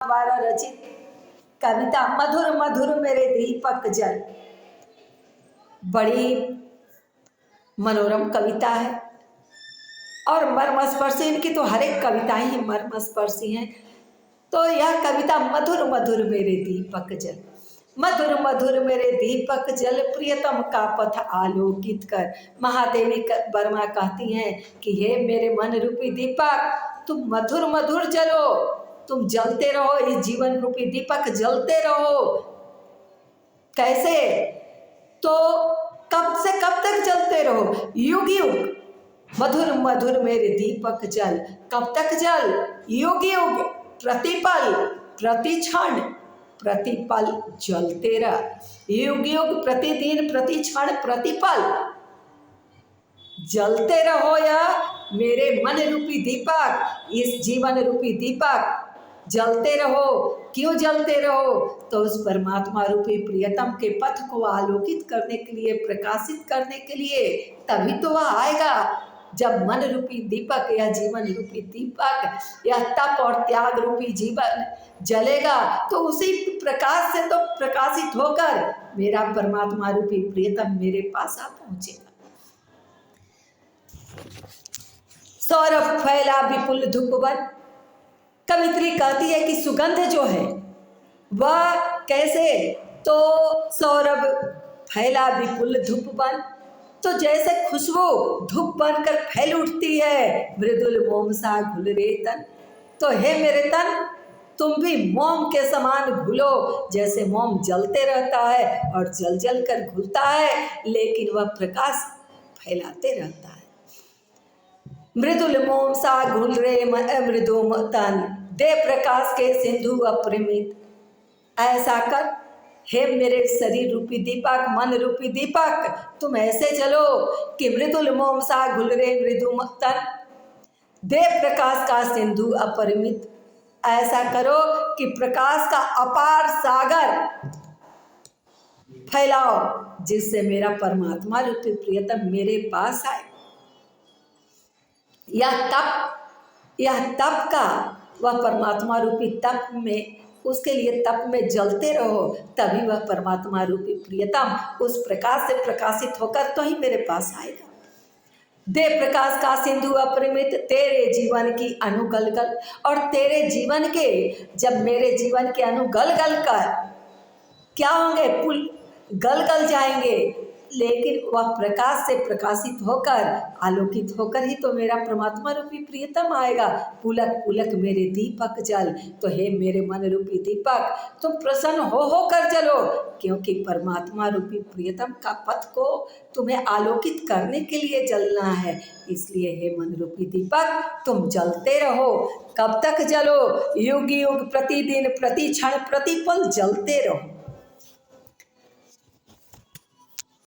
द्वारा रचित कविता मधुर मधुर मेरे दीपक जल बड़ी मनोरम कविता है और मर्मस्पर्शी, इनकी तो हर एक कविताएं ही मर्मस्पर्शी हैं। तो यह कविता मधुर मधुर मेरे दीपक जल, मधुर मधुर मेरे दीपक जल प्रियतम का पथ आलोकित कर। महादेवी वर्मा कहती हैं कि हे मेरे मन रूपी दीपक, तुम मधुर मधुर जलो, तुम जलते रहो, इस जीवन रूपी दीपक जलते रहो। कैसे? तो कब से कब तक जलते रहो? युग युग मधुर मधुर मेरे दीपक जल, कब तक जल? युग युग प्रतिपल प्रतिक्षण प्रतिपल जलते रह। युग युग प्रतिदिन प्रतिक्षण प्रतिपल जलते रहो या मेरे मन रूपी दीपक, इस जीवन रूपी दीपक जलते रहो। क्यों जलते रहो? तो उस परमात्मा रूपी प्रियतम के पथ को आलोकित करने के लिए, प्रकाशित करने के लिए। तभी तो वह आएगा जब मन रूपी दीपक या जीवन रूपी दीपक या तप और त्याग रूपी जीवन जलेगा, तो उसी प्रकाश से तो प्रकाशित होकर मेरा परमात्मा रूपी प्रियतम मेरे पास आ पहुंचेगा। सौरभ फैला विपुल धूपवन, कवित्री कहती है कि सुगंध जो है वह कैसे? तो सौरभ फैला विपुल धूपवन, तो जैसे खुशबू धूप बनकर फैल उठती है, मृदुल मोम सा घुल रे तन। तो हे मेरे तन, तुम भी मोम के समान घुलो। जैसे मोम जलते रहता है और जल जल कर घुलता है, लेकिन वह प्रकाश फैलाते रहता है। मृदुल मोम सा घुल रे मृदु तन, दे प्रकाश के सिंधु अपरिमित। ऐसा कर हे मेरे शरीर रूपी दीपक, मन रूपी दीपक, तुम ऐसे चलो कि मृदुल मोम सा घुल रे मृदु तन, दे प्रकाश का सिंधु अपरिमित। ऐसा करो कि प्रकाश का अपार सागर फैलाओ, जिससे मेरा परमात्मा रूपी प्रियतम मेरे पास आए। यह तप का, वह परमात्मा रूपी तप में, उसके लिए तप में जलते रहो, तभी वह परमात्मा रूपी प्रियतम उस प्रकाश से प्रकाशित होकर तो ही मेरे पास आएगा। दे प्रकाश का सिंधु अपरिमित, तेरे जीवन की अनुगलगल। और तेरे जीवन के, जब मेरे जीवन के अनुगलगल कर क्या होंगे? पुल गल गल जाएंगे, लेकिन वह प्रकाश से प्रकाशित होकर, आलोकित होकर ही तो मेरा परमात्मा रूपी प्रियतम आएगा। पुलक पुलक मेरे दीपक जल, तो हे मेरे मन रूपी दीपक, तुम प्रसन्न हो कर जलो, क्योंकि परमात्मा रूपी प्रियतम का पथ को तुम्हें आलोकित करने के लिए जलना है। इसलिए हे मन रूपी दीपक, तुम जलते रहो। कब तक जलो? युग युग प्रतिदिन प्रतिक्षण प्रतिपल जलते रहो।